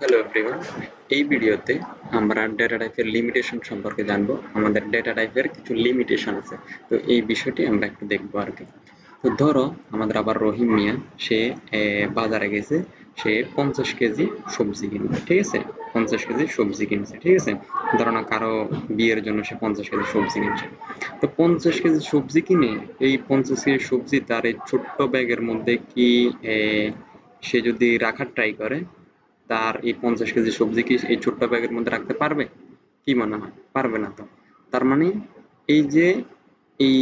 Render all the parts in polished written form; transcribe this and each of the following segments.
Hello everyone, এই ভিডিওতে আমরা ডেটা টাইপের লিমিটেশন সম্পর্কে জানবো। আমাদের ডেটা টাইপের কিছু লিমিটেশন আছে, তো এই বিষয়টি আমরা একটু দেখবো আর কি। তো ধরো আমাদের আবার রহিম মিয়া, সে বাজারে গেছে, সে 50 কেজি সবজি কিনবে, ঠিক আছে। 50 কেজি সবজি কিনছে, ঠিক আছে। ধরো না কারো বিয়ের জন্য সে 50 কেজি সবজি কিনছে। তো 50 কেজি সবজি কিনে এই 50 কেজি সবজি তার এই ছোট্ট ব্যাগের মধ্যে কি সে যদি রাখার ট্রাই করে, তার এই 50 কেজি সবজি কি এই ছোট্ট ব্যাগের মধ্যে রাখতে পারবে? কি মনে হয়? পারবে না তো। তার মানে এই যে এই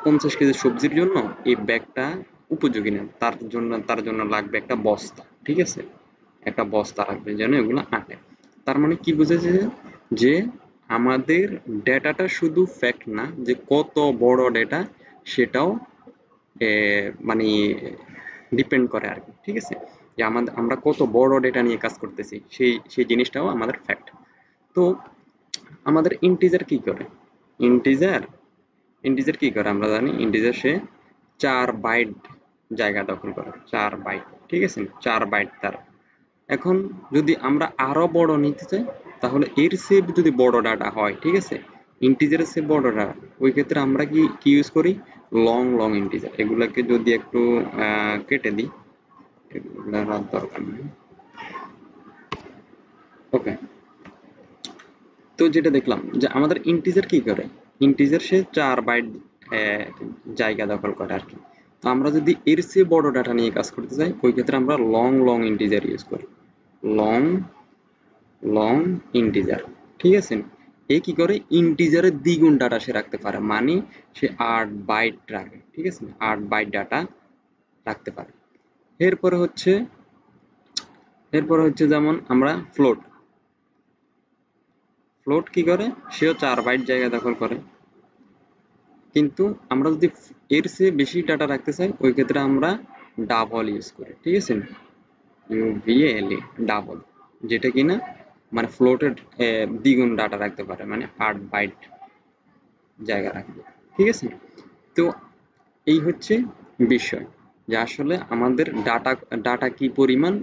50 কেজি সবজির জন্য এই ব্যাগটা উপযোগী না, তার জন্য লাগবে একটা বস্তা, ঠিক আছে। একটা বস্তা রাখবে যেন এগুলো আটে। তার মানে কি বুঝেছে যে আমাদের ডেটাটা শুধু ফ্যাক্ট না, যে কত বড় ডেটা সেটাও মানে ডিপেন্ড করে আর কি, ঠিক আছে। যে আমরা কত বড় ডেটা নিয়ে কাজ করতেছি সেই সেই জিনিসটাও আমাদের ফ্যাক্ট। তো আমাদের ইন্টিজার কি করে? ইন্টিজার ইন্টিজার কি করে আমরা জানি। ইন্টিজার সে 4 বাইট জায়গা দখল করে, 4 বাইট, ঠিক আছে। 4 বাইট তার। এখন যদি আমরা আরো বড় নিতে চাই, তাহলে এর চেয়ে যদি বড় ডাটা হয়, ঠিক আছে, ইন্টিজারের চেয়ে বড় ডাটা, ওই ক্ষেত্রে আমরা কি কি ইউজ করি? Long long integer. এগুলাকে যদি একটু কেটে দিই, এগুলার আর দরকার নেই। ওকে। তো যেটা দেখলাম যে আমাদের ইন্টিজার কি করে, ইন্টিজার সে 4 বাইট জায়গা দখল করে আর কি। তো আমরা যদি এর চেয়ে বড় ডাটা নিয়ে কাজ করতে চাই, ওই ক্ষেত্রে আমরা লং লং ইন্টিজার ইউজ করি। লং লং ইন্টিজার, ঠিক আছে। এ কি করে, ইন্টিজারের দ্বিগুণ ডাটা সে রাখতে পারে, মানে সে 8 বাইট রাখে, ঠিক আছে। 8 বাইট ডাটা রাখতে পারে। এরপরে হচ্ছে এরপরে হচ্ছে যেমন আমরা ফ্লোট। ফ্লোট কি করে, সেও 4 বাইট জায়গা দখল করে। কিন্তু আমরা যদি এর চেয়ে বেশি ডাটা রাখতে চাই, ওই ক্ষেত্রে আমরা ডাবল ইউজ করি, ঠিক আছে। ইউভিএলএ, ডাবল, যেটা কিনা মানে ফ্লোটের দ্বিগুণ ডাটা রাখতে পারে, মানে 8 বাইট জায়গা রাখবে, ঠিক আছে। তো এই হচ্ছে বিষয়, যে আসলে আমাদের ডাটা ডাটা কি পরিমাণ,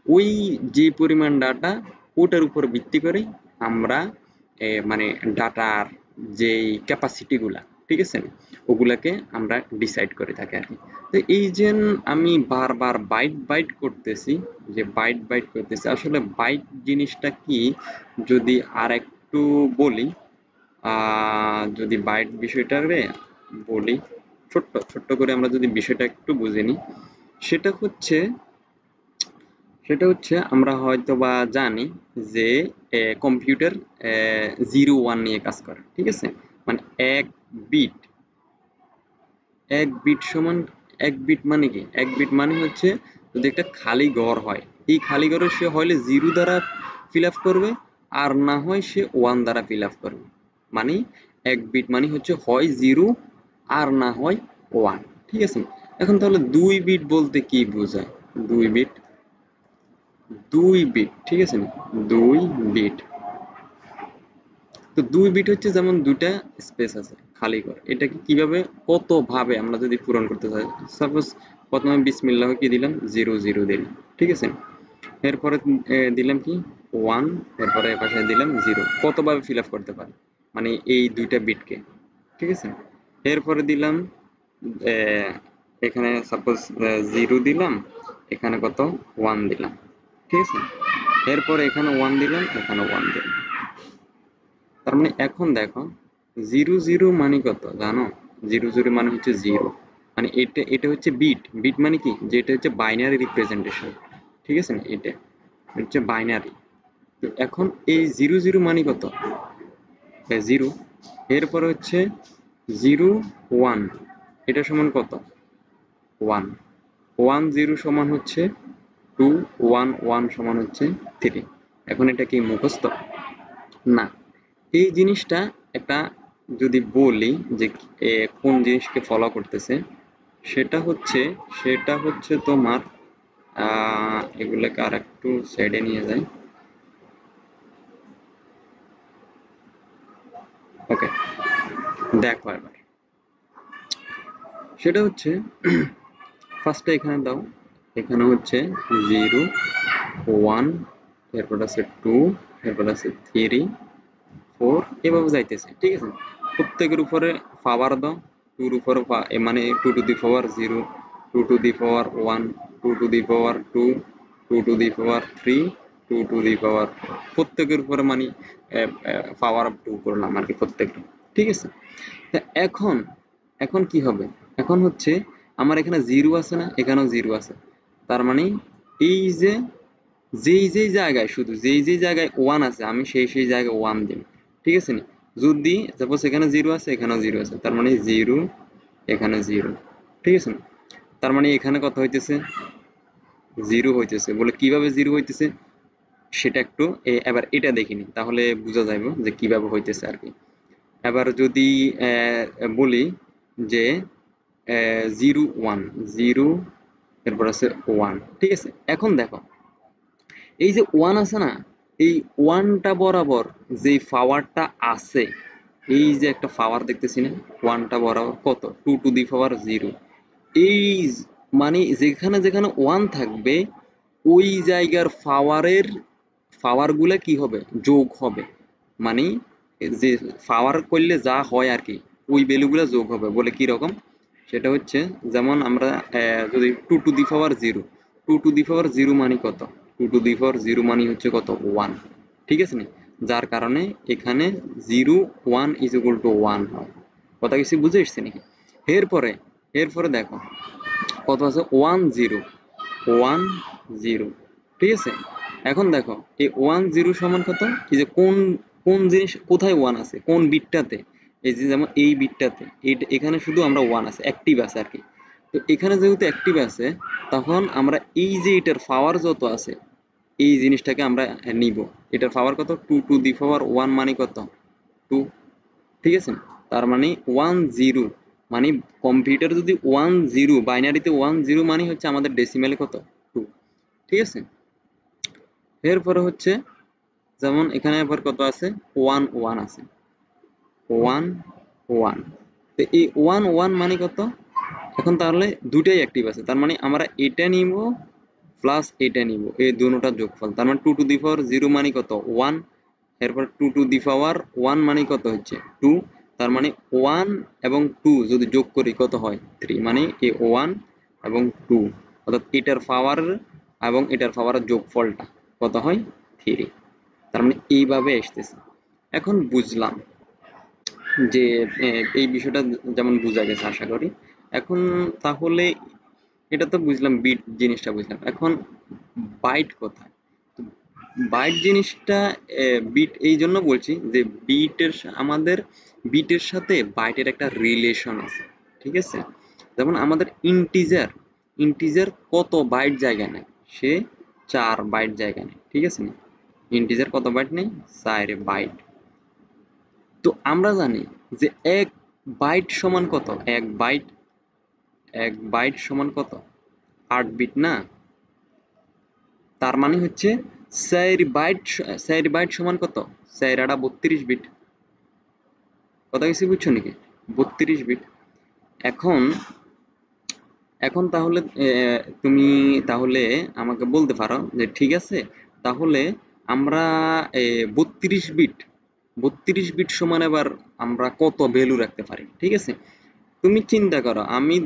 ওই যে পরিমাণ ডাটা, ওটার উপর ভিত্তি করে আমরা মানে ডাটার যেই ক্যাপাসিটি গুলা, ঠিক আছে, ওগুলাকে আমরা ডিসাইড করে থাকি আর কি। তো এই যে আমি বারবার বাইট বাইট করতেছি, যে বাইট বাইট করতেছি, আসলে বাইট জিনিসটা কি যদি আর একটু বলি, যদি বাইট বিষয়টারে বলি, ছোট্ট ছোট্ট করে আমরা যদি বিষয়টা একটু বুঝে নিই, সেটা হচ্ছে সেটা হচ্ছে আমরা হয়তো বা জানি যে কম্পিউটার 0 1 নিয়ে কাজ করে, ঠিক আছে। মানে এক বিট, এক বিট সমান, এক বিট মানে কি, এক বিট মানে হচ্ছে যদি একটা খালি ঘর হয়, এই খালি ঘরে সে হইলে 0 দ্বারা ফিল আপ করবে, আর না হয় সে 1 দ্বারা ফিল আপ করবে। মানে এক বিট মানে হচ্ছে হয় 0 আর না হয় 1, ঠিক আছে। এখন তাহলে 2 বিট বলতে কি বোঝায়? 2 বিট, 2 বিট, ঠিক আছে, 2 বিট। তো 2 বিট হচ্ছে যেমন দুইটা স্পেস আছে খালি ঘর, এটাকে কিভাবে কত ভাবে আমরা যদি পূরণ করতে চাই, সাপোজ প্রথমে বিসমিল্লাহ কি দিলাম, 0 0 দিলাম, ঠিক আছে। এরপরে দিলাম কি 1, এরপরে পাশে দিলাম 0, কতভাবে ফিল আপ করতে পারি, মানে এই দুইটা বিটকে, ঠিক আছে। এরপরে দিলাম এখানে সাপোজ 0 দিলাম, এখানে কত 1 দিলাম, ঠিক আছে। এরপরে এখানে 1 দিলাম, এখানে 1 দিলাম। তার মানে এখন দেখো, 0 0 মানে কত জানো? 0 0 মানে হচ্ছে 0, মানে এটা এটা হচ্ছে বিট। বিট মানে কি, যে এটা হচ্ছে বাইনারি রিপ্রেজেন্টেশন, ঠিক আছে না, এটা হচ্ছে বাইনারি। তো এখন এই 0 0 মানে কত? 0। এরপর হচ্ছে 0 1, এটা সমান কত? 1। 1 0 সমান হচ্ছে 2, 1 1 সমান হচ্ছে 3। এখন এটা কি মুখস্থ? না। এই জিনিসটা একটা যদি বলি যে কোন জিনিসকে ফলো করতেছে, সেটা হচ্ছে তোমার এগুলোকে আর একটু সাইডে নিয়ে যাই। ওকে, দেখো এবার সেটা হচ্ছে ফার্স্টে এখানে দাও, এখানে হচ্ছে 0 1 এরপর আছে 2, এরপর আছে 3, 4, এভাবে যাইতেছে, ঠিক আছে। প্রত্যেকের উপরে পাওয়ার দাও, 2 এর উপরে মানে 2 to the power 0, 2 to the power 1, 2 to the power 2, 2 to the power 3, 2 to the power, প্রত্যেকের উপরে মানে পাওয়ার অফ 2 করলাম আর কি প্রত্যেকটা, ঠিক আছে। তা এখন এখন কি হবে, এখন হচ্ছে আমার এখানে 0 আছে না, এখানেও 0 আছে, তার মানে এই যে যেই জায়গায় শুধু যেই জায়গায় 1 আছে আমি সেই জায়গায় 1 দিন, ঠিক আছে নি। যদি সাপোজ এখানে 0 আছে, এখানেও 0 আছে, তার মানে 0, এখানে 0, ঠিক আছে না। তার মানে এখানে কত হইতেছে, 0 হইতেছে। বলে কিভাবে 0 হইতেছে সেটা একটু এবার এটা দেখিনি, তাহলে বোঝা যাবে যে কিভাবে হইতেছে আর কি। এবার যদি বলি যে 0 1 0, এরপর আছে 1, ঠিক আছে। এখন দেখো এই যে 1 আছে না, এই 1টা বরাবর যে পাওয়ারটা আছে, এই যে একটা পাওয়ার দেখতেছি না, 1টা বরাবর কত, 2 টু দি পাওয়ার 0, এই মানে যেখানে যেখানে 1 থাকবে ওই জায়গার পাওয়ার গুলা কি হবে, যোগ হবে। মানে যে পাওয়ার করলে যা হয় আর কি, ওই ভ্যালুগুলা যোগ হবে। বলে কি রকম, সেটা হচ্ছে যেমন আমরা যদি 2 to the power 0, 2 to the power 0 মানে কত, 2 টু দি পাওয়ার 0 মানে হচ্ছে কত, 1, ঠিক আছে নি। যার কারণে এখানে 0 1 ইজ ইকুয়াল টু 1 হয়। কথা কিছু বুঝে এসছে নাকি? এরপরে এরপরে দেখো কত আছে, 1 0 1 0, ঠিক আছে। এখন দেখো এই 1 0 সমান কত, এই যে কোন কোন জিনিস কোথায় 1 আছে, কোন বিটটাতে, এই যে যেমন এই বিটটাতে, এখানে শুধু আমরা 1 আছে, অ্যাক্টিভ আছে আর কি। তো এখানে যেহেতু অ্যাক্টিভ আছে, তখন আমরা এই যে এটার পাওয়ার যত আছে এই জিনিসটাকে আমরা নিব। এটার পাওয়ার কত, 2 টু দি পাওয়ার 1 মানে কত, 2, ঠিক আছে। তার মানে 1 0 মানে কম্পিউটার যদি 1 0 বাইনারিতে 1 0 মানে হচ্ছে আমাদের ডেসিমেলে কত, 2, ঠিক আছে। এরপরে হচ্ছে যেমন এখানে আবার কত আছে, 1 1 আছে, 1 1, তো এই 1 1 মানে কত, এখন তাহলে দুটাই অ্যাক্টিভ আছে, তার মানে আমরা এটা নিব প্লাস এটা নিব, এই দুটোটা যোগফল, তার মানে 2 টু দি পাওয়ার 0 মানে কত, 1, এরপর 2 টু দি পাওয়ার 1 মানে কত হচ্ছে 2, তার মানে 1 এবং 2 যদি যোগ করি কত হয় 3, মানে এই 1 এবং 2 অর্থাৎ এটার পাওয়ার এবং এটার পাওয়ারের যোগফলটা কত হয় 3। তার মানে এইভাবে আসতেছে। এখন বুঝলাম যে এই বিষয়টা যেমন বোঝা গেছে আশা করি। এখন তাহলে এটা তো বুঝলাম, বিট জিনিসটা বুঝলাম, এখন বাইট কোথায়। বাইট জিনিসটা বিট এই জন্য বলছি যে আমাদের বিটের সাথে বাইটের একটা রিলেশন আছে, ঠিক আছে। যেমন আমাদের ইন্টিজার ইন্টিজার কত বাইট জায়গা নেয়, সে 4 বাইট জায়গা নেয়, ঠিক আছে না। ইন্টিজার কত বাইট নেই, 4 বাইট। তো আমরা জানি যে এক বাইট সমান কত, এক বাইট সমান কত, 8 বিট না। তার মানে হচ্ছে 4 বাইট সমান কত, 4 আটা 32 বিট। কথা কিছু বুঝছো নাকি, 32 বিট। এখন এখন তাহলে তুমি তাহলে আমাকে বলতে পারো যে ঠিক আছে, তাহলে আমরা 32 বিট 32 বিট সমান এবার আমরা কত ভ্যালু রাখতে পারি, ঠিক আছে। তুমি চিন্তা করো, আমি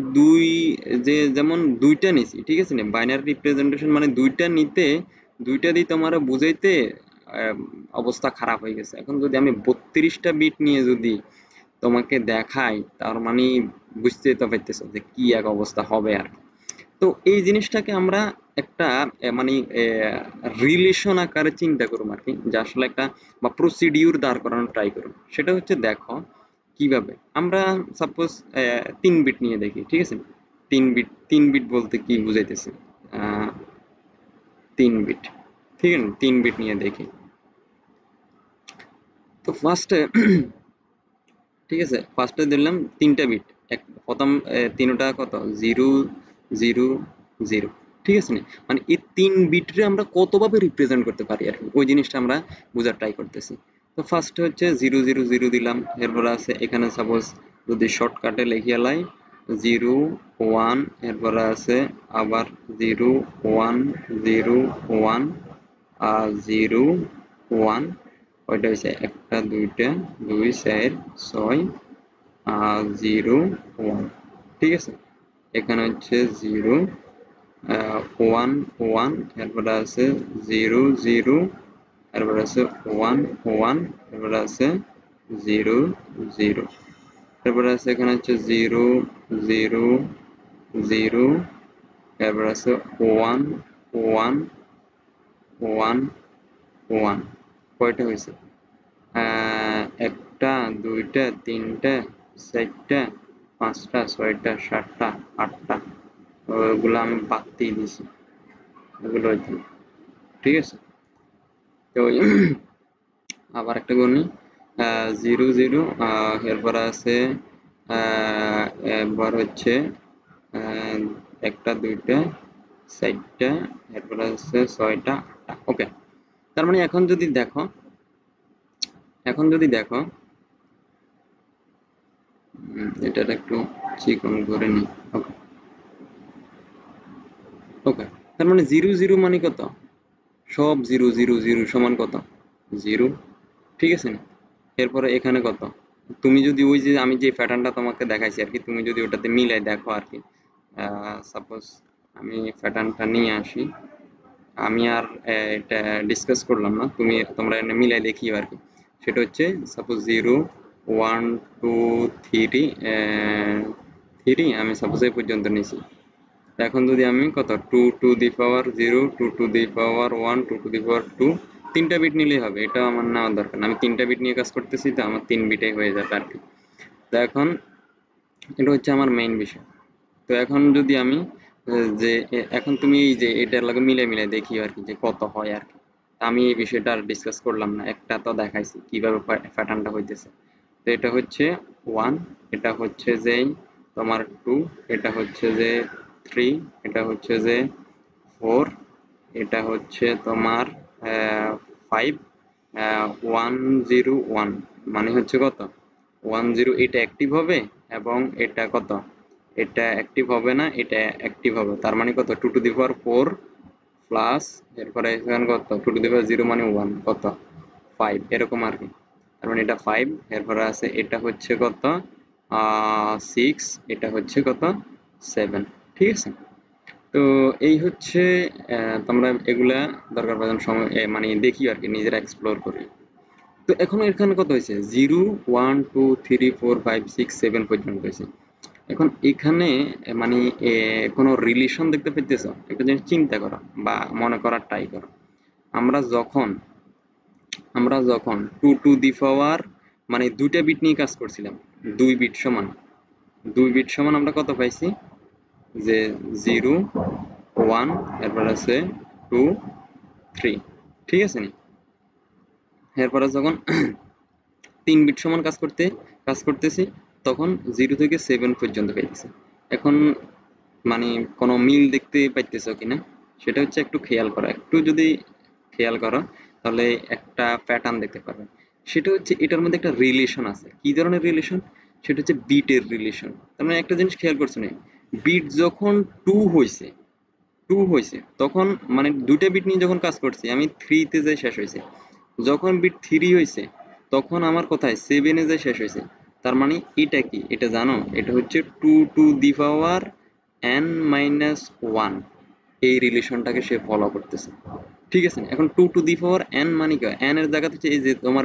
যেমন দুইটা নিছি, ঠিক আছে না, বাইনারি রিপ্রেজেন্টেশন মানে দুইটা নিতে, দুইটা দিয়ে তোমার বুঝাইতে আহ, অবস্থা খারাপ হয়ে গেছে। এখন যদি আমি 32টা বিট নিয়ে যদি তোমাকে দেখাই, তার মানে বুঝতেই তো পারতেছো যে কি এক অবস্থা হবে আর কি। তো এই জিনিসটাকে আমরা একটা মানে রিলেশন আকারে চিন্তা করুম আর কি, যে আসলে একটা বা প্রসিডিউর দাঁড় করানোর ট্রাই করুন। সেটা হচ্ছে দেখো কিভাবে আমরা সাপোজ 3 বিট নিয়ে দেখি, ঠিক আছে। 3 বিট বলতে কি বুঝাইতেছে, 3 বিট, ঠিক আছে, 3 বিট নিয়ে দেখি। তো ফার্স্টে ঠিক আছে, ফার্স্টে দিলাম 3টা বিট, প্রথম তিনটা কত, 0 0 0, ঠিক আছে না। মানে এই 3 বিটরে আমরা কতভাবে রিপ্রেজেন্ট করতে পারি আর কি, ওই জিনিসটা আমরা বোঝার ট্রাই করতেছি। তো ফার্স্টে হচ্ছে 0 0 0 দিলাম, এরপর আছে এখানে সাপোজ যদি শর্টকাটে লিখিয়া লাই 0 1, এরপরে আছে আবার 0 1 0 1, 0 1 ওইটা হচ্ছে একটা দুইটা 2 4 6 0 1 ঠিক আছে এখানে হচ্ছে 0 1 1 এরপরে আছে 0 0 এরপরে আছে 1 1 এরপরে আছে 0 0 এরপরে আছে এখানে হচ্ছে 0 0 0 এরপরে আছে 1 1 1 1 কয়টা হয়েছে একটা দুইটা তিনটা চারটা পাঁচটা ছয়টা সাতটা আটটা ওগুলো আমি বাদ দিয়ে দিছি ওগুলো ঠিক আছে তো আবার একটা গণি 0 0 এরপর আছে এবার হচ্ছে একটা দুইটা চারটা এরপর আছে ছয়টা আটটা ওকে তার মানে এখন যদি দেখো এটা একটু চিকন করে নি ওকে ওকে তার মানে 0 0 মানে কত সব 0 0 0 সমান কত 0 ঠিক আছে না এরপরে এখানে কত তুমি যদি ওই যে আমি যে প্যাটার্নটা তোমাকে দেখাইছি আর কি তুমি যদি ওটাতে মিলাই দেখো আর কি সাপোজ আমি প্যাটার্নটা নিয়ে আসি আমি আর এটা ডিসকাস করলাম না তোমরা এনে মিলাই দেখিও আর কি সেটা হচ্ছে সাপোজ 0 1 2 3 3 আমি সাপোজ এই পর্যন্ত নিয়েছি এখন যদি আমি কত 2 to the power 0 2 to the power 1 2 to the power 2 তিনটা বিট নিলেই হবে এটা আমার নেওয়ার দরকার না আমি তিনটা বিট নিয়ে কাজ করতেছি তো আমার 3 বিটে হয়ে যাবে আর কি তো এখন এটা হচ্ছে আমার মেইন বিষয় তো এখন যদি আমি যে এখন তুমি এই যে এটার লগে মিলাই দেখি আর কি যে কত হয় আর কি আমি এই বিষয়টা আর ডিসকাস করলাম না একটা তো দেখাইছি কিভাবে প্যাটার্নটা হইতেছে তো এটা হচ্ছে 1 এটা হচ্ছে যে তোমার 2 এটা হচ্ছে যে 3 এটা হচ্ছে যে 4 এটা হচ্ছে তোমার 5 101 মানে হচ্ছে কত 10 এটা অ্যাক্টিভ হবে এবং এটা কত এটা অ্যাক্টিভ হবে না এটা অ্যাক্টিভ হবে তার মানে কত 2 টু দি পাওয়ার 4 প্লাস এরপরে এখানে কত 2 টু দি পাওয়ার 0 মানে 1 কত 5 এরকম আর কি তার মানে এটা 5 এরপরে আছে এটা হচ্ছে কত 6 এটা হচ্ছে কত 7 ঠিক আছে তো এই হচ্ছে তোমরা এগুলা দরকার প্রয়োজন সময় মানে দেখি আর কি নিজেরা এক্সপ্লোর করি তো এখন এখানে কত হয়েছে 0 1 2 3 4 5 6 7 পর্যন্ত হয়েছে এখন এখানে মানে কোনো রিলেশন দেখতে পেতেছ একটা জিনিস চিন্তা করো বা মনে করার ট্রাই করো আমরা যখন আমরা যখন 2 টু দি পাওয়ার মানে দুইটা বিট নিয়ে কাজ করছিলাম 2 বিট সমান আমরা কত পাইছি যে 0 1 এরপর আছে 2 3 ঠিক আছে নি এরপরে যখন 3 বিট সমান কাজ করতেছি তখন 0 থেকে 7 পর্যন্ত পাইতেছি এখন মানে কোনো মিল দেখতে পাইতেছো কিনা সেটা হচ্ছে একটু খেয়াল করো একটু যদি খেয়াল করো তাহলে একটা প্যাটার্ন দেখতে পারবে সেটা হচ্ছে এটার মধ্যে একটা রিলেশন আছে কি ধরনের রিলেশন সেটা হচ্ছে বিটের রিলেশন তার মানে একটা জিনিস খেয়াল করছো না বিট যখন 2 হইছে 2 হয়েছে তখন মানে দুইটা বিট নিয়ে যখন কাজ করছি আমি 3 তে যাই শেষ হয়েছে যখন বিট 3 হয়েছে তখন আমার কোথায় 7 এ যাই শেষ হয়েছে তার মানে এটা কি এটা জানো এটা হচ্ছে 2 to the power n minus 1 এই রিলেশনটাকে সে ফলো করতেছে ঠিক আছে এখন 2 টু দি পাওয়ার n মানে কি n এর জায়গাতে হচ্ছে এই যে তোমার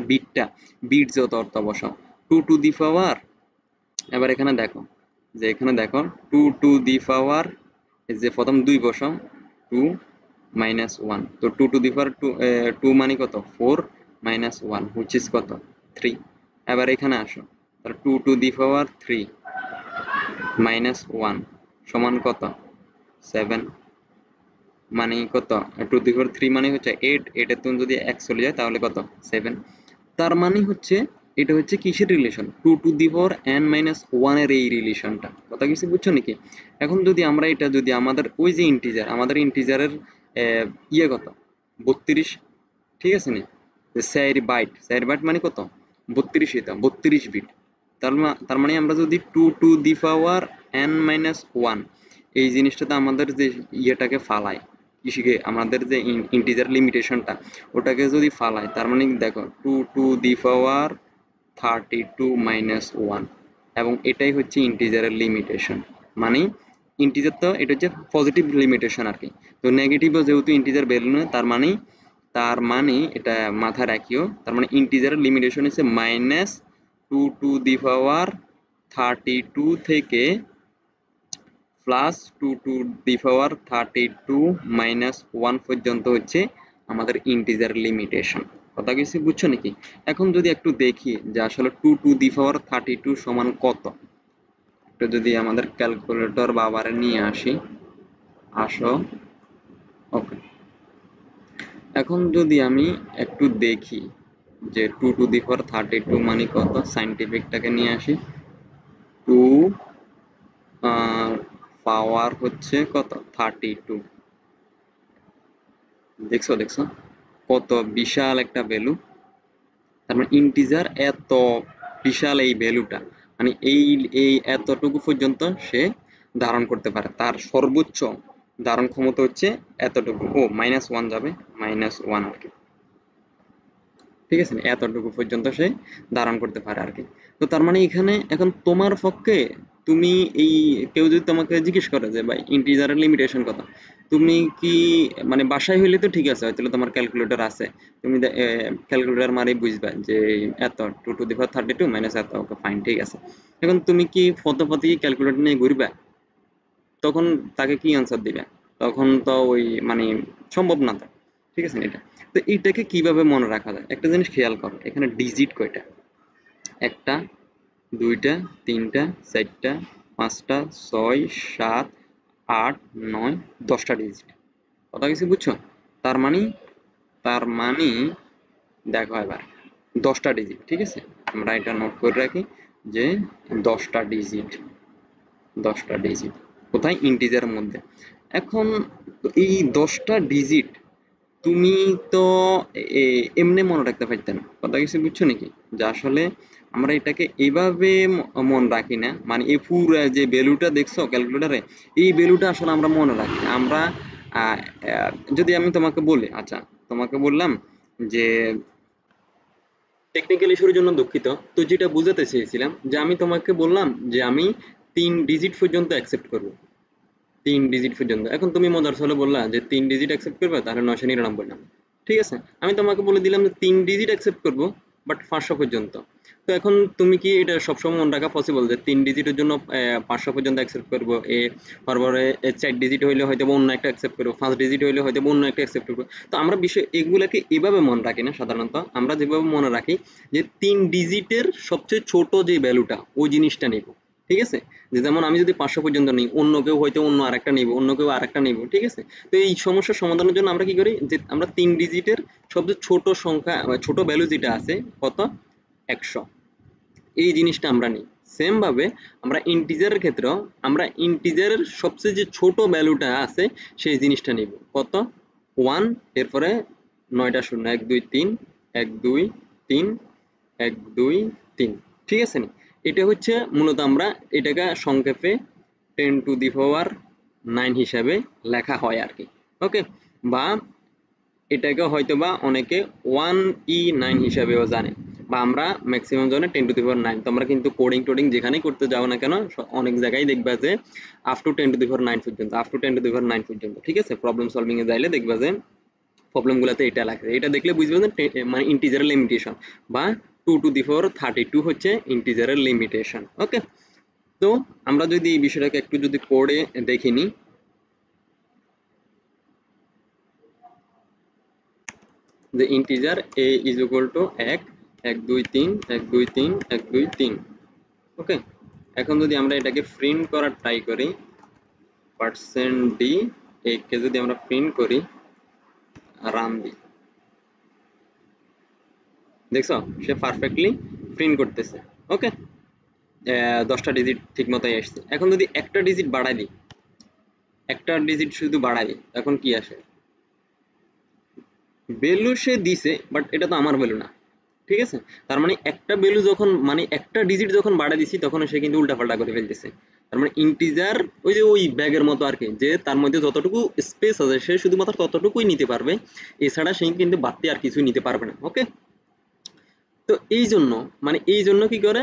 বিট যত অর্থ বসাও 2 টু দি পাওয়ার এবার এখানে দেখো 2 টু দি পাওয়ার এই যে প্রথম 2 বসাও 2 মাইনাস 1 তো 2 টু দি পাওয়ার 2 মানে কত 4 মাইনাস 1 হুইচ ইজ কত 3 এবার এখানে আসো তাহলে 2 টু দি পাওয়ার 3 মাইনাস 1 সমান কত 7 মানে কত 2 টু দি পাওয়ার 3 মানে হচ্ছে 8 এটা তুমি যদি এক চলে যায় তাহলে কত 7 তার মানে হচ্ছে এটা হচ্ছে কিসের relation 2 to the power n minus 1 এর এই রিলেশনটা কথা কিছু বুঝছো নাকি এখন যদি আমরা এটা যদি আমাদের ওই যে ইন্টিজার আমাদের ইন্টিজারের কত 32 ঠিক আছে না যে 4 বাইট মানে কত 32 এটা 32 বিট তার মানে আমরা যদি 2 to the power n minus 1 এই জিনিসটাতে আমাদের যে ইয়েটাকে ফালায় কৃষিকে আমাদের যে ইন্টিজার লিমিটেশনটা ওটাকে যদি ফালাই, তার মানে দেখো 2 টু দি পাওয়ার 32 মাইনাস 1, এবং এটাই হচ্ছে ইন্টিজারের লিমিটেশন। মানে ইন্টিজার তো এটা হচ্ছে পজিটিভ লিমিটেশন আর কি। তো নেগেটিভও যেহেতু ইন্টিজার ভ্যালু নয়, তার মানে এটা মাথায় রাখিও, তার মানে ইন্টিজারের লিমিটেশন হচ্ছে মাইনাস 2 টু দি পাওয়ার 32 থেকে plus 2 to the power 32 minus 1 পর্যন্ত হচ্ছে আমাদের ইন্টিজার লিমিটেশন। কথা কিছু বুঝছো নাকি? এখন যদি একটু দেখি যে আসলে 2 টু দি পাওয়ার 32 সমান কত, একটু যদি আমাদের ক্যালকুলেটর বাবারে নিয়ে আসি, আসো। ওকে, এখন যদি আমি একটু দেখি যে 2 টু দি পাওয়ার 32 মানে কত, সাইন্টিফিকটাকে নিয়ে আসি। 2 পাওয়ার হচ্ছে কত 32, দেখছো দেখছো কত বিশাল একটা ভ্যালু। তার মানে ইন্টিজার এত বিশাল এই ভ্যালুটা, মানে এই এতটুকু পর্যন্ত সে ধারণ করতে পারে, তার সর্বোচ্চ ধারণ ক্ষমতা হচ্ছে এতটুকু। ও মাইনাস 1 যাবে, মাইনাস 1 আর কি, ঠিক আছে, এতটুকু পর্যন্ত সে ধারণ করতে পারে আর কি। তো তার মানে এখানে এখন তোমার পক্ষে, তুমি এই, কেউ যদি তোমাকে জিজ্ঞেস করে যে ভাই ইন্টিজারের লিমিটেশন কত, তুমি কি মানে বাসায় হইলে তো ঠিক আছে, হয়তো তোমার ক্যালকুলেটর আছে, তুমি ক্যালকুলেটর মারি বুঝবা যে এত 2 টু দি পাওয়ার 32 মাইনাস এত, ওকে ফাইন, ঠিক আছে। এখন তুমি কি ফতে ক্যালকুলেটর নিয়ে ঘুরবা, তখন তাকে কি আনসার দিবে? তখন তো ওই মানে সম্ভব না তো, ঠিক আছে এটা। তো এইটাকে কিভাবে মনে রাখা যায়, একটা জিনিস খেয়াল করো, এখানে ডিজিট কয়টা? একটা, দুইটা, তিনটা, চারটা, পাঁচটা, ছয়, সাত, আট, নয়, 10টা ডিজিট। কথা কিছু বুঝছো? তার মানে তার মানে দেখো এবার 10টা ডিজিট, ঠিক আছে, আমরা এটা নোট করে রাখি যে 10টা ডিজিট, 10টা ডিজিট কোথায়, ইন্টিজারের মধ্যে। এখন এই 10টা ডিজিট তুমি তো এমনি মনে রাখতে পারতেন, কথা কিছু বুঝছো নাকি? যে আসলে আমরা এটাকে এইভাবে মনে রাখি না, মানে এই পুরো যে ভ্যালুটা দেখছো ক্যালকুলেটারে, এই ভ্যালুটা আসলে আমরা মনে রাখি না। আমরা আহ, যদি আমি তোমাকে বলি, আচ্ছা তোমাকে বললাম যে টেকনিক্যাল ইস্যুর জন্য দুঃখিত, তো যেটা বুঝাতে চেয়েছিলাম যে আমি তোমাকে বললাম যে আমি 3 ডিজিট পর্যন্ত অ্যাকসেপ্ট করব, 3 ডিজিট পর্যন্ত। এখন তুমি মজার ছলে বললা যে 3 ডিজিট অ্যাকসেপ্ট করবে, তাহলে 999 নাম, ঠিক আছে। আমি তোমাকে বলে দিলাম যে 3 ডিজিট অ্যাকসেপ্ট করবো, বাট 500 পর্যন্ত। তো এখন তুমি কি এটা সবসময় মনে রাখা পসিবল যে 3 ডিজিটের জন্য 500 পর্যন্ত অ্যাকসেপ্ট করবো, তারপরে 4 ডিজিট হইলে হয়তো অন্য একটা অ্যাকসেপ্ট করবো, 5 ডিজিট হইলে হয়তো অন্য একটা অ্যাকসেপ্ট করবো। তো আমরা বিষয় এগুলাকে এভাবে মনে রাখি না সাধারণত, আমরা যেভাবে মনে রাখি যে 3 ডিজিটের সবচেয়ে ছোট যে ভ্যালুটা ওই জিনিসটা নেব, ঠিক আছে। যে যেমন আমি যদি 500 পর্যন্ত নিই, অন্য কেউ হয়তো অন্য আরেকটা নিব, অন্য কেউ আরেকটা নিব, ঠিক আছে। তো এই সমস্যার সমাধানের জন্য আমরা কি করি, যে আমরা 3 ডিজিটের সবচেয়ে ছোট সংখ্যা ছোট ভ্যালু যেটা আছে কত, 100, এই জিনিসটা আমরা নিই। সেম ভাবে আমরা ইন্টিজারের ক্ষেত্রেও আমরা ইন্টিজারের সবচেয়ে যে ছোট ভ্যালুটা আছে সেই জিনিসটা নিব, কত, 1, এরপরে 9টা শূন্য, 1 2 3, 1 2 3, 1 2 3, ঠিক আছে নি? এটা হচ্ছে মূলত আমরা এটাকে সংক্ষেপে 10 টু দি পাওয়ার 9 হিসাবে লেখা হয় আর কি, ওকে। বা এটাকে হয়তোবা অনেকে 1E9 হিসাবেও জানে, বা আমরা ম্যাক্সিমাম জানি 10 টু দি পাওয়ার 9। তোমরা কিন্তু কোডিং টোডিং যেখানেই করতে যাও না কেন, অনেক জায়গায় দেখবা যে আপ টু 10 টু দি পাওয়ার 9 পর্যন্ত, আপ টু 10 টু দি পাওয়ার 9 পর্যন্ত, ঠিক আছে। প্রবলেম সলভিং এ যাইলে দেখবা যে প্রবলেম গুলাতে এটা লাগছে, এটা দেখলে বুঝবে যে মানে ইন্টিজারের লিমিটেশন, বা 2 টু দি পাওয়ার 32 হচ্ছে ইন্টিজারের লিমিটেশন, ওকে। তো আমরা যদি এই বিষয়টাকে একটু যদি কোডে দেখিনি, যে integer a is equal two 1 1 2 3 1 2 3 1 2 3, ওকে। এখন যদি আমরা এটাকে প্রিন্ট করার ট্রাই করি, %d a কে যদি আমরা প্রিন্ট করি, রান দিই, দেখছো সে পারফেক্টলি প্রিন্ট করতেছে, ওকে। 10টা ডিজিট ঠিক মতোই আসছে। এখন যদি একটা ডিজিট বাড়াই দিই, একটা ডিজিট শুধু বাড়াই দিই, এখন কি আসে, ভ্যালু সে দিছে, বাট এটা তো আমার ভ্যালু না, ঠিক আছে। তার মানে একটা ভ্যালু যখন, মানে একটা ডিজিট যখন বাড়া দিছি, তখন সে কিন্তু উল্টাপাল্টা করে ফেলতেছে। তার মানে ইন্টিজার ওই ব্যাগের মতো আর কি, যে তার মধ্যে যতটুকু স্পেস আছে সে শুধুমাত্র ততটুকুই নিতে পারবে, এছাড়া সে কিন্তু বাড়তি আর কিছু নিতে পারবে না। ওকে, তো এই জন্য কি করে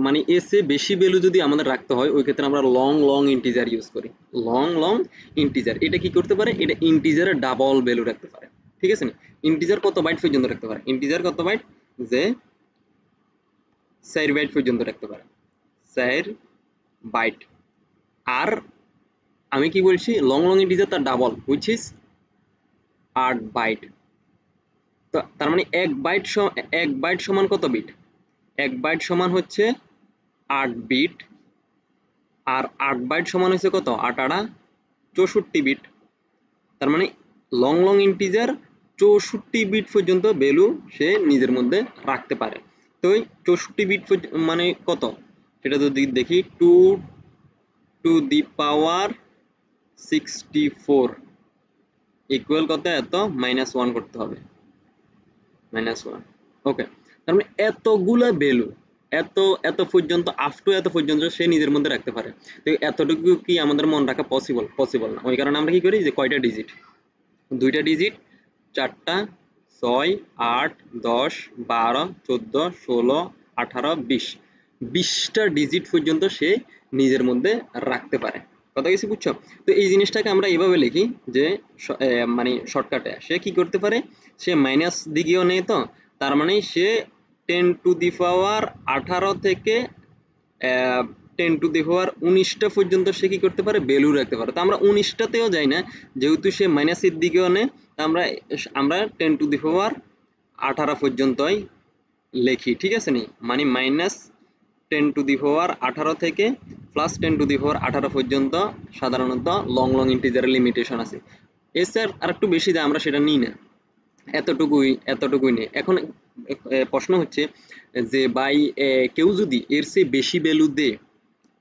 মানে এর চেয়ে বেশি ভ্যালু যদি আমাদের রাখতে হয় ওই ক্ষেত্রে আমরা লং লং ইন্টিজার ইউজ করি। লং লং ইন্টিজার এটা কি করতে পারে, এটা ইন্টিজারের ডাবল ভ্যালু রাখতে পারে। ঠিক আছে না? ইন্টিজার কত বাইট পর্যন্ত রাখতে পারে? ইন্টিজার কত বাইট? যে 4 বাইট পর্যন্ত রাখতে পারে, 4 বাইট। আর আমি কি বলছি, লং লং ইন্টিজার তার ডাবল, হুইচ ইজ 8 বাইট। তো তার মানে এক বাইট সমান কত বিট? 1 বাইট সমান হচ্ছে 8 বিট, আর 8 বাইট সমান হচ্ছে কত? 8 8 64 বিট। তার মানে লং লং ইন্টিজার 64 বিট পর্যন্ত ভ্যালু সে নিজের মধ্যে রাখতে পারে। তো ওই 64 বিট মানে কত সেটা যদি দেখি, 2 টু দি পাওয়ার 64 ইকুয়াল কত? এত -1 করতে হবে, -1। ওকে, তার মানে এতগুলা ভ্যালু এত এত পর্যন্ত এত পর্যন্ত সে নিজের মধ্যে রাখতে পারে। তো এতটুকু কি আমাদের মনে রাখা পসিবল না। ওই কারণে আমরা কি করি, যে কয়টা ডিজিট? 2টা ডিজিট, 4টা, 6, 8, 10, 12, 14, 16, 18, 20, 20টা ডিজিট পর্যন্ত সে নিজের মধ্যে রাখতে পারে। কথা কিছু বুঝছো? তো এই জিনিসটাকে আমরা এভাবে লিখি যে মানে শর্টকাটে সে কি করতে পারে, সে মাইনাস দিকেও নেই, তো তার মানে সে 10 টু দি পাওয়ার 18 থেকে 10 টু দি পাওয়ার 19টা পর্যন্ত সে কি করতে পারে, ভ্যালু রাখতে পারে। তো আমরা 19টাতেও যাই না, যেহেতু সে মাইনাসের দিকেও নেই, আমরা আমরা 10 টু দি পাওয়ার 18 পর্যন্তই লিখি। ঠিক আছে নি? মানে -10 টু দি পাওয়ার 18 থেকে +10 টু দি পাওয়ার 18 পর্যন্ত সাধারণত লং লং ইন্টিজারের লিমিটেশন আছে। এর স্যার আর একটু বেশি দেয়, আমরা সেটা নিই না, এতটুকুই নেই। এখন প্রশ্ন হচ্ছে যে ভাই কেউ যদি এর চেয়ে বেশি ভ্যালু দেয়,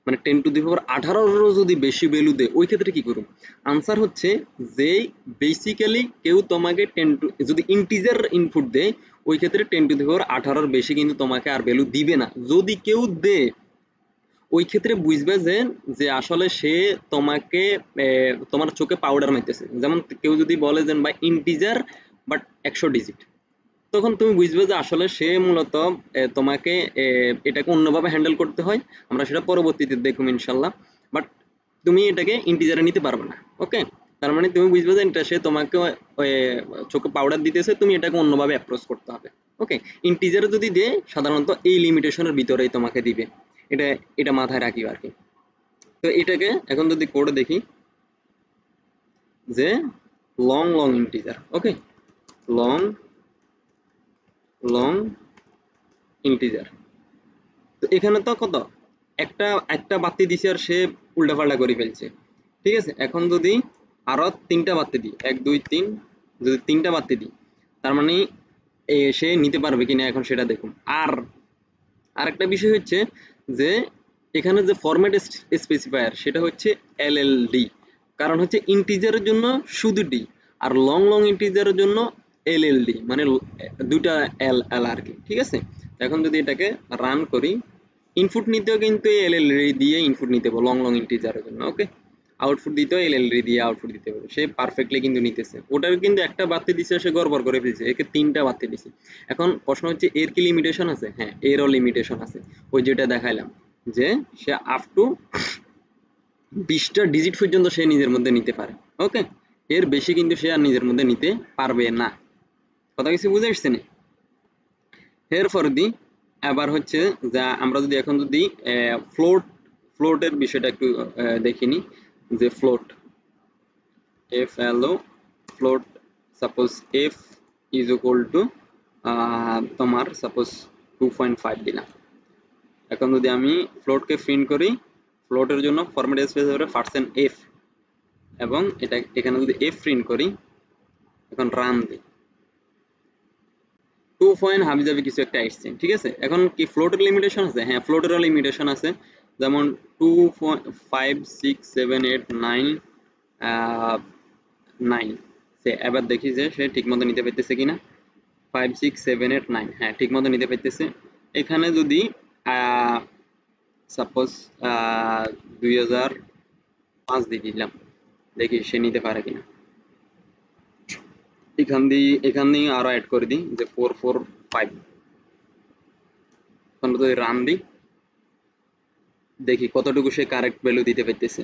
মানে 10 টু দি পাওয়ার 18 যদি বেশি ভ্যালু দেয়, ওই ক্ষেত্রে কি করুন? আনসার হচ্ছে যে বেসিক্যালি কেউ তোমাকে 10 টু যদি ইন্টিজার ইনপুট দেয়, ওই ক্ষেত্রে 10 টু দি পাওয়ার 18 বেশি কিন্তু তোমাকে আর ভ্যালু দিবে না। যদি কেউ দেয় ওই ক্ষেত্রে বুঝবে যে আসলে সে তোমাকে তোমার চোখে পাউডার মারতেছে। যেমন কেউ যদি বলে যে ভাই ইন্টিজার বাট 100 ডিজিট, তখন তুমি বুঝবে যে আসলে সে মূলত তোমাকে এটাকে অন্যভাবে হ্যান্ডেল করতে হয়। আমরা সেটা পরবর্তীতে দেখব ইনশাল্লাহ। বাট তুমি এটাকে ইন্টিজারে নিতে পারবে না। ওকে, তার মানে তুমি বুঝবে যে এটা সে তোমাকে চোখে পাউডার দিতেছে, তুমি এটাকে অন্যভাবে অ্যাপ্রোচ করতে হবে। ওকে, ইন্টিজারে যদি দেয় সাধারণত এই লিমিটেশনের ভিতরেই তোমাকে দিবে। এটা এটা মাথায় রাখি আর কি। তো এটাকে এখন যদি কোডে দেখি যে লং লং ইন্টিজার, ওকে, লং লং ইন্টিজার। তো এখানে তো কত একটা একটা বাতি দিছে আর সে উল্টাপাল্টা করে ফেলছে। ঠিক আছে, এখন যদি আরো 3টা বাতি দিই, 1 2 3, যদি 3টা বাতি দিই, তার মানে সে নিতে পারবে কিনা এখন সেটা দেখুন। আরেকটা বিষয় হচ্ছে যে এখানে যে ফরম্যাট স্পেসিফায়ার সেটা হচ্ছে এলএলডি। কারণ হচ্ছে ইন্টিজারের জন্য শুধু ডি, আর লং লং ইন্টিজারের জন্য এলএলডি, মানে দুইটা এল এল আর কি। ঠিক আছে, এখন যদি এটাকে রান করি, ইনপুট নিতেও কিন্তু এলএলডি দিয়ে ইনপুট নিতে হবে লং লং ইন্টিজারের জন্য। ওকে, আউটপুট দিতেও এলএলডি দিয়ে আউটপুট দিতে হবে। সে পারফেক্টলি কিন্তু নিতেছে। ওটার কিন্তু একটা বাতি দিছে সে গড়বড় করে ফেলছে, একে 3টা বাতি দিছে। এখন প্রশ্ন হচ্ছে এর কি লিমিটেশন আছে? হ্যাঁ, এরও লিমিটেশন আছে। ওই যেটা দেখাইলাম যে সে আপ টু 20টা ডিজিট পর্যন্ত সে নিজের মধ্যে নিতে পারে। ওকে, এর বেশি কিন্তু সে আর নিজের মধ্যে নিতে পারবে না। কথা কিছু বুঝে আসছে না? এরপর দি আবার হচ্ছে যা আমরা যদি এখন যদি ফ্লোটের বিষয়টা একটু দেখিনি, যে ফ্লোট এফ এল ও float, suppose F is equal to তোমার সাপোজ 2.5 দিলাম। এখন যদি আমি ফ্লোটকে প্রিন্ট করি, ফ্লোটের জন্য ফরম্যাট স্পেসিফায়ার %f, এবং এটা এখানে যদি f প্রিন্ট করি, এখন রান দিই, 2 পয়েন্ট হাবিজাবি কিছু একটা আসছে। ঠিক আছে, এখন কি ফ্লোটের লিমিটেশন আছে? হ্যাঁ, ফ্লোটেরও লিমিটেশন আছে। যেমন 2 5 6 7 8 9 9, সে এবার দেখি যে সে ঠিকমতো নিতে পারতেছে কিনা। 5 6 7 8 9, হ্যাঁ ঠিকমতো নিতে পারতেছে। এখানে যদি সাপোজ 2005 দিয়ে দিলাম, দেখি সে নিতে পারে কিনা। এখান দিয়ে আরো অ্যাড করে দিই যে 445। এখন যদি রান দিই, দেখি কতটুকু সে কারেক্ট ভ্যালু দিতে পারতেছে।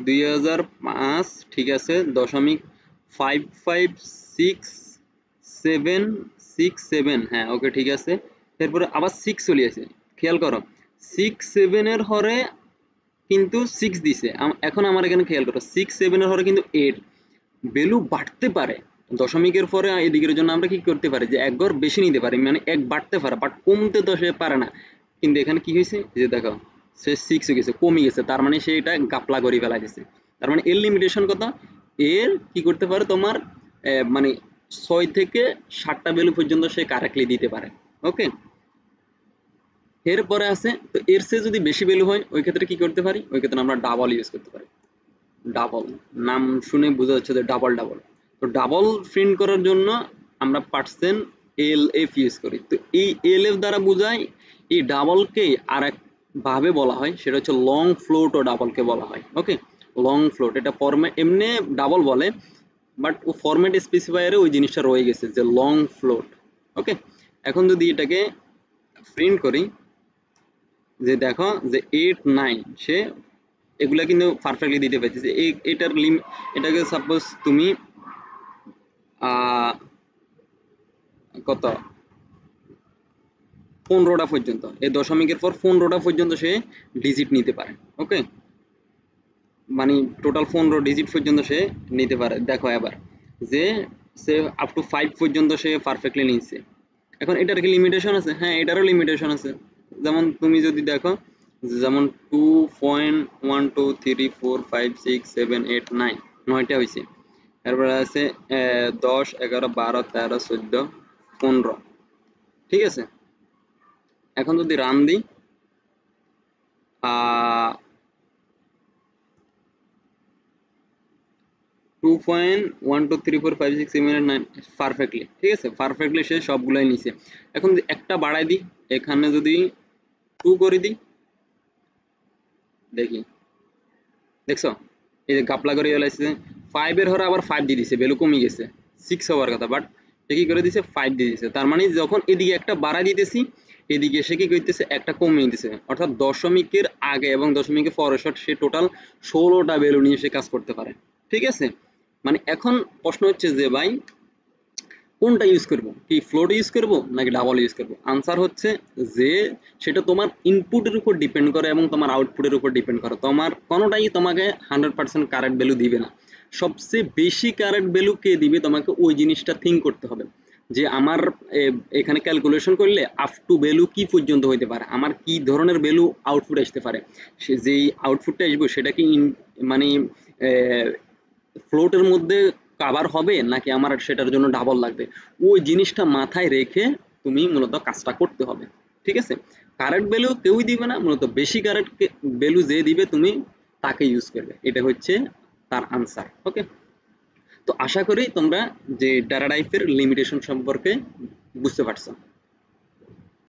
2005, ঠিক আছে, 0.55667, হ্যাঁ ওকে ঠিক আছে। এরপরে আবার 6 চলে আসে, খেয়াল করো 6 7 এর হরে কিন্তু 6 দিছে। এখন আমার এখানে খেয়াল করো 6 7 এর হরে কিন্তু 8, ভ্যালু বাড়তে পারে। দশমিকের পরে এদিকের জন্য আমরা কি করতে পারি, যে এক ঘর বেশি নিতে পারি, মানে এক বাড়তে পারে, বাট কমতে তো সে পারে না। কিন্তু এখানে কি হয়েছে, যে দেখো সে 6 হয়ে গেছে, কমে গেছে, তার মানে সে এটা গাপলা করে ফেলা গেছে। তার মানে এর লিমিটেশন কত, এর কি করতে পারে তোমার মানে 6 থেকে 7টা ভ্যালু পর্যন্ত সে কারেক্টলি দিতে পারে। ওকে, এরপরে আছে, তো এর চেয়ে যদি বেশি ভ্যালু হয় ওই ক্ষেত্রে কি করতে পারি, ওই ক্ষেত্রে আমরা ডাবল ইউজ করতে পারি। ডাবল, নাম শুনে বোঝা যাচ্ছে যে ডাবল ডাবল। তো ডাবল প্রিন্ট করার জন্য আমরা পার্সেন্ট এল এফ ইউজ করি। তো এই এল এফ দ্বারা বোঝায় এই ডাবলকে আর এক ভাবে বলা হয়, সেটা হচ্ছে লং ফ্লোট ও ডাবলকে বলা হয়। ওকে, লং ফ্লোট এটা ফরম্যাট এমনি ডাবল বলে, বাট ও ফরম্যাট স্পেসিফায়ারে ওই জিনিসটা রয়ে গেছে যে লং ফ্লোট। ওকে, এখন যদি এটাকে প্রিন্ট করি, যে দেখো যে 8 9 সে এগুলা কিন্তু পারফেক্টলি দিতে পারতেছে। এটার এটাকে সাপোজ তুমি কত 15টা পর্যন্ত, এই দশমিকের পর 15টা পর্যন্ত সে ডিজিট নিতে পারে। ওকে, মানে টোটাল 15 ডিজিট পর্যন্ত সে নিতে পারে। দেখো এবার যে সে আপ টু 5 পর্যন্ত সে পারফেক্টলি নিচ্ছে। এখন এটার কি লিমিটেশন আছে, হ্যাঁ এটারও লিমিটেশন আছে। যেমন তুমি যদি দেখো, যেমন 2.1 2 3 4 5 6 7 8 9, 9টা হয়েছে। তারপরে আছে 10 11 12 13 14 15, ঠিক আছে। এখন যদি রান দিই, 2.1 2 3 4 5 6 7 8 9 পারফেক্টলি, ঠিক আছে, পারফেক্টলি সে সবগুলাই নিছে। এখন যদি একটা বাড়াই দিই, এখানে যদি 2 করে দিই, দেখি দেখছো এই যে গাপলা করে ফেলাইছে। 5 এর হরে আবার 5 দিয়ে দিছে, ভ্যালু কমে গেছে, 6 হওয়ার কথা, বাট সে কি করে দিছে 5 দিয়ে দিছে। তার মানে যখন এদিকে একটা বাড়া দিতেছি, এদিকে সে কি করতেছে একটা কমিয়ে দিছে, অর্থাৎ দশমিকের আগে এবং দশমিকের পরে সে টোটাল 16টা ভ্যালু নিয়ে সে কাজ করতে পারে। ঠিক আছে, মানে এখন প্রশ্ন হচ্ছে যে ভাই কোনটা ইউজ করব, কি ফ্লোট ইউজ করব নাকি ডাবল ইউজ করব? আনসার হচ্ছে যে সেটা তোমার ইনপুটের উপর ডিপেন্ড করে এবং তোমার আউটপুটের উপর ডিপেন্ড করে। তোমার কোনোটাই তোমাকে 100% কারেক্ট ভ্যালু দিবে না। সবচেয়ে বেশি কারেক্ট ভ্যালু কে দিবে, তোমাকে ওই জিনিসটা থিঙ্ক করতে হবে যে আমার এখানে ক্যালকুলেশন করলে আপ টু ভ্যালু কি পর্যন্ত হইতে পারে, আমার কি ধরনের ভ্যালু আউটপুট আসতে পারে, সে যেই আউটপুটটা আসবে সেটা কি মানে ফ্লোটের মধ্যে কাভার হবে নাকি আমার সেটার জন্য ডাবল লাগবে, ওই জিনিসটা মাথায় রেখে তুমি মূলত কাজটা করতে হবে। ঠিক আছে, কারেক্ট ভ্যালু কেউই দিবে না, মূলত বেশি কারেক্ট ভ্যালু যে দিবে তুমি তাকে ইউজ করবে, এটা হচ্ছে তার আনসার। ওকে, তো আশা করি তোমরা যে ডাটা টাইপের লিমিটেশন সম্পর্কে বুঝতে পারছো।